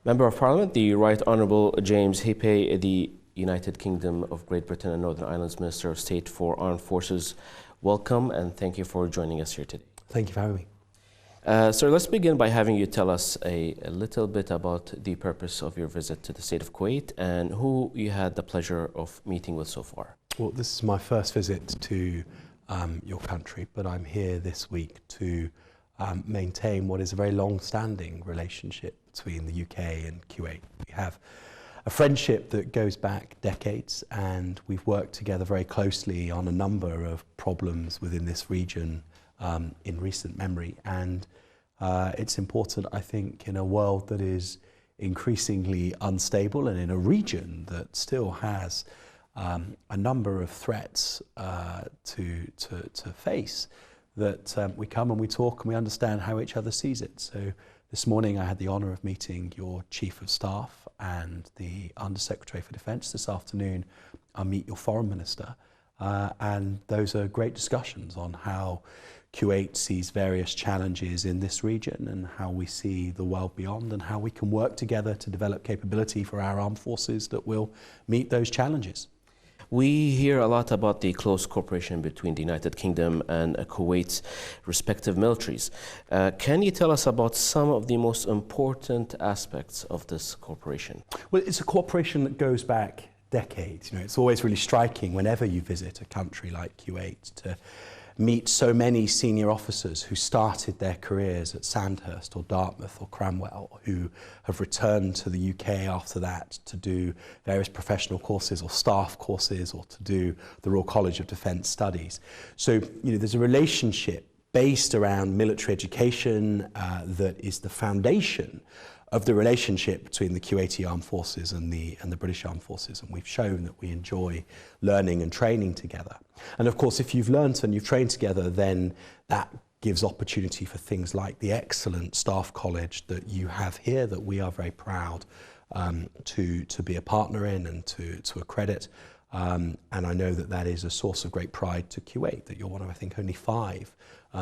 Member of Parliament, the Right Honourable James Heappey, the United Kingdom of Great Britain and Northern Ireland's Minister of State for Armed Forces. Welcome and thank you for joining us here today. Thank you for having me. Sir, let's begin by having you tell us a little bit about the purpose of your visit to the state of Kuwait and who you had the pleasure of meeting with so far. Well, this is my first visit to your country, but I'm here this week to maintain what is a very long-standing relationship between the UK and Kuwait. We have a friendship that goes back decades, and we've worked together very closely on a number of problems within this region in recent memory. And it's important, I think, in a world that is increasingly unstable and in a region that still has a number of threats to face, that we come and we talk and we understand how each other sees it. So this morning I had the honour of meeting your Chief of Staff and the Under-Secretary for Defence. This afternoon I'll meet your Foreign Minister, and those are great discussions on how Kuwait sees various challenges in this region and how we see the world beyond and how we can work together to develop capability for our armed forces that will meet those challenges. We hear a lot about the close cooperation between the United Kingdom and Kuwait's respective militaries. Can you tell us about some of the most important aspects of this cooperation? Well, it's a cooperation that goes back decades. You know, it's always really striking whenever you visit a country like Kuwait to meet so many senior officers who started their careers at Sandhurst or Dartmouth or Cranwell, who have returned to the UK after that to do various professional courses or staff courses or to do the Royal College of Defence Studies. So, you know, there's a relationship based around military education that is the foundation of the relationship between the Kuwaiti Armed Forces and the British Armed Forces, and we've shown that we enjoy learning and training together. And of course, if you've learnt and you've trained together, then that gives opportunity for things like the excellent staff college that you have here, that we are very proud to be a partner in and to accredit. And I know that that is a source of great pride to Kuwait, that you're one of, I think, only 5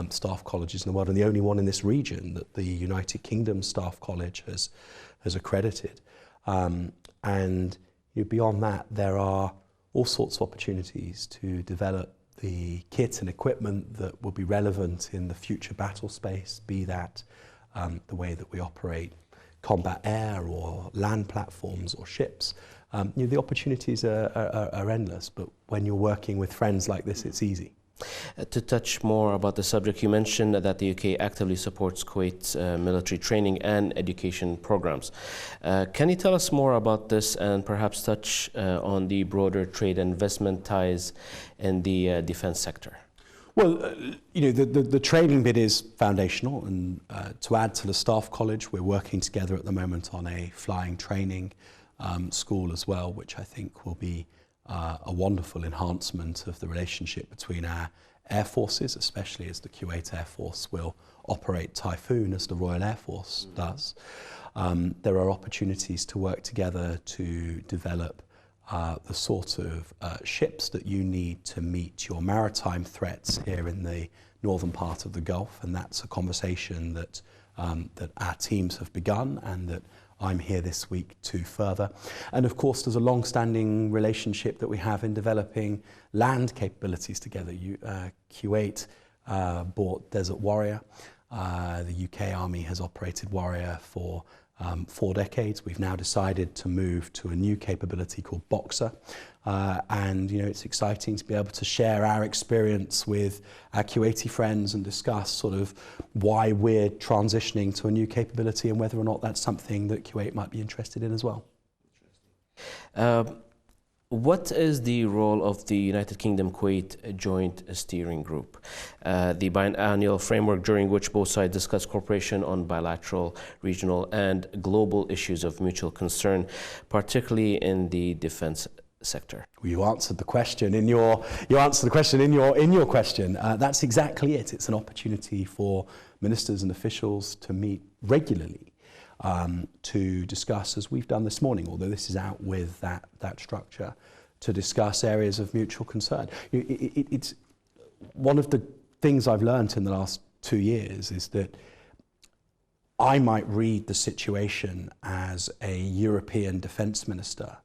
staff colleges in the world, and the only one in this region that the United Kingdom Staff College has accredited. And you know, beyond that, there are all sorts of opportunities to develop the kit and equipment that will be relevant in the future battle space, be that the way that we operate combat air or land platforms or ships. You know, the opportunities are endless, but when you're working with friends like this, it's easy. To touch more about the subject, you mentioned that the UK actively supports Kuwait's military training and education programs. Can you tell us more about this and perhaps touch on the broader trade and investment ties in the defence sector? Well, you know, the training bit is foundational, and to add to the staff college, we're working together at the moment on a flying training school as well, which I think will be a wonderful enhancement of the relationship between our air forces, especially as the Kuwait Air Force will operate Typhoon as the Royal Air Force does. There are opportunities to work together to develop the sort of ships that you need to meet your maritime threats here in the northern part of the Gulf, and that's a conversation that that our teams have begun and that I'm here this week to further. And of course, there's a long-standing relationship that we have in developing land capabilities together. Kuwait bought Desert Warrior. The UK Army has operated Warrior for 4 decades. We've now decided to move to a new capability called Boxer. And you know, it's exciting to be able to share our experience with our Kuwaiti friends and discuss sort of why we're transitioning to a new capability and whether or not that's something that Kuwait might be interested in as well. What is the role of the United Kingdom-Kuwait Joint Steering Group, the biennial framework during which both sides discuss cooperation on bilateral, regional and global issues of mutual concern, particularly in the defence sector? Well, you answered the question in your question. That's exactly it. It's an opportunity for ministers and officials to meet regularly to discuss, as we've done this morning, although this is out with that structure, to discuss areas of mutual concern. It's one of the things I've learned in the last 2 years is that I might read the situation as a European defence minister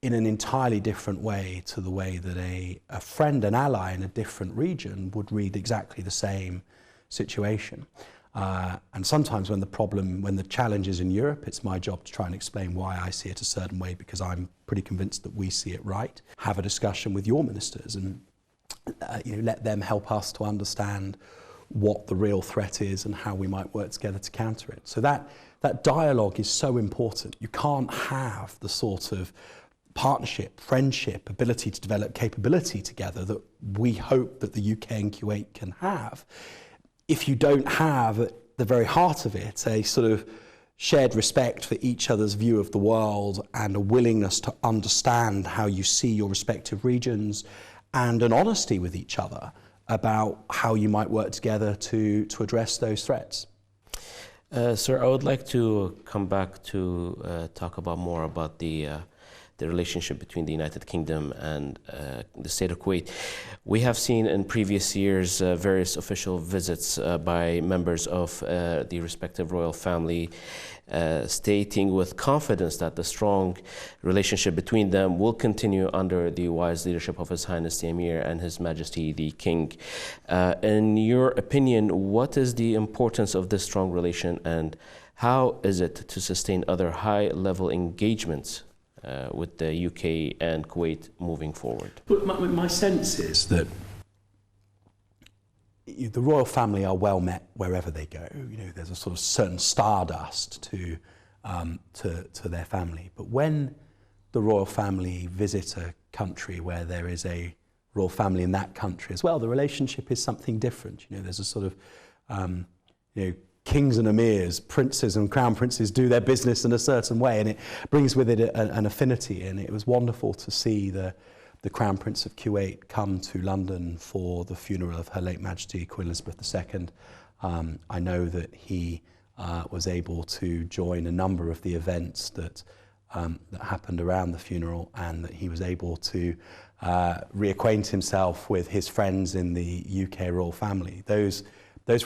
in an entirely different way to the way that a friend and ally in a different region would read exactly the same situation. And sometimes when the challenge is in Europe, it's my job to try and explain why I see it a certain way, because I'm pretty convinced that we see it right. Have a discussion with your ministers and let them help us to understand what the real threat is and how we might work together to counter it. So that dialogue is so important. You can't have the sort of partnership, friendship, ability to develop capability together that we hope that the UK and Kuwait can have if you don't have at the very heart of it a sort of shared respect for each other's view of the world and a willingness to understand how you see your respective regions and an honesty with each other about how you might work together to address those threats. Sir, I would like to come back to talk about more about the relationship between the United Kingdom and the state of Kuwait. We have seen in previous years various official visits by members of the respective royal family stating with confidence that the strong relationship between them will continue under the wise leadership of His Highness the Emir and His Majesty the King. In your opinion, what is the importance of this strong relation and how is it to sustain other high-level engagements with the UK and Kuwait moving forward? But my sense is that the royal family are well met wherever they go. There's a sort of certain stardust to their family. But when the royal family visit a country where there is a royal family in that country as well, the relationship is something different. There's a sort of kings and emirs, princes and crown princes do their business in a certain way, and it brings with it an affinity. And it was wonderful to see the Crown Prince of Kuwait come to London for the funeral of Her late Majesty Queen Elizabeth II. I know that he was able to join a number of the events that happened around the funeral, and that he was able to reacquaint himself with his friends in the UK royal family. Those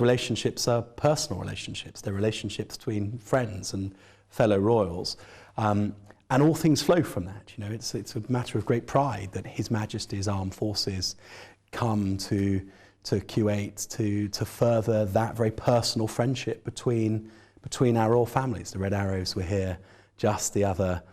relationships are personal relationships. They're relationships between friends and fellow royals. And all things flow from that. It's a matter of great pride that His Majesty's Armed Forces come to Kuwait to further that very personal friendship between our royal families. The Red Arrows were here just the other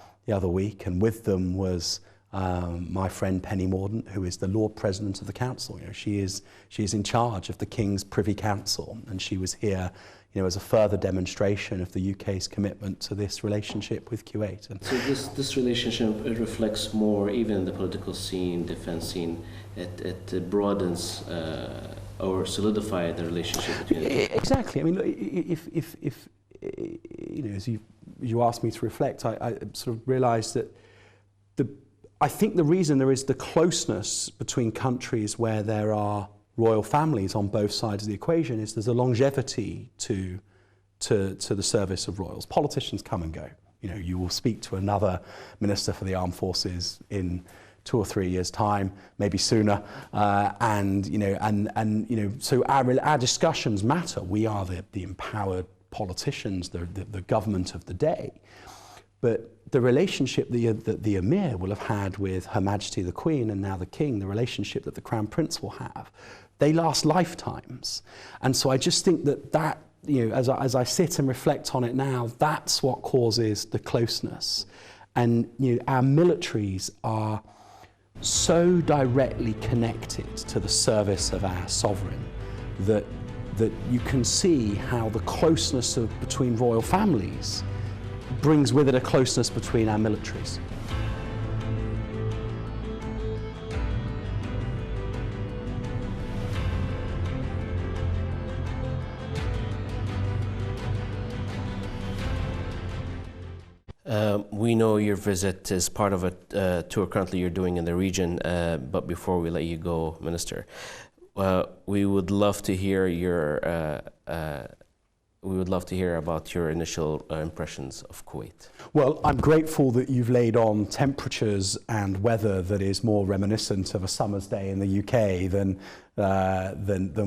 week, and with them was my friend Penny Mordaunt, who is the Lord President of the Council. She is in charge of the King's Privy Council, and she was here, as a further demonstration of the UK's commitment to this relationship with Kuwait. And so this relationship, it reflects more, even in the political scene, defense scene. It broadens or solidifies the relationship between them. Exactly. I mean, if as you asked me to reflect, I sort of realised that I think the reason there is the closeness between countries where there are royal families on both sides of the equation is there's a longevity to the service of royals. Politicians come and go. You will speak to another minister for the armed forces in 2 or 3 years' time, maybe sooner, so our discussions matter. We are the empowered politicians, the government of the day. But the relationship that the Emir will have had with Her Majesty the Queen and now the King, the relationship that the Crown Prince will have, they last lifetimes. And so I just think that as I sit and reflect on it now, that's what causes the closeness. And our militaries are so directly connected to the service of our sovereign that you can see how the closeness between royal families brings with it a closeness between our militaries. We know your visit is part of a tour currently you're doing in the region, but before we let you go, Minister, we would love to hear about your initial impressions of Kuwait. Well, I'm grateful that you've laid on temperatures and weather that is more reminiscent of a summer's day in the UK than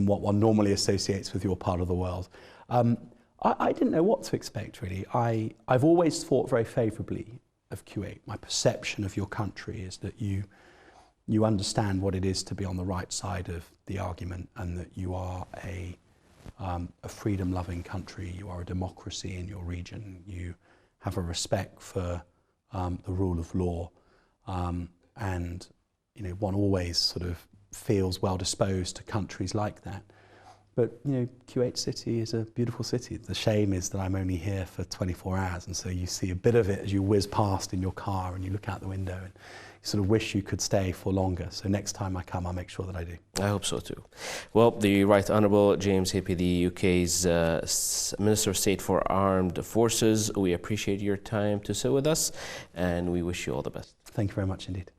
what one normally associates with your part of the world. I didn't know what to expect, really. I've always thought very favourably of Kuwait. My perception of your country is that you understand what it is to be on the right side of the argument, and that you are a freedom-loving country. You are a democracy in your region. You have a respect for the rule of law, and one always sort of feels well disposed to countries like that. But Kuwait City is a beautiful city. The shame is that I'm only here for 24 hours, and so you see a bit of it as you whiz past in your car and you look out the window and you sort of wish you could stay for longer. So next time I come, I'll make sure that I do. I hope so too. Well, the Right Honourable James Heappey, the UK's Minister of State for Armed Forces, we appreciate your time to sit with us, and we wish you all the best. Thank you very much indeed.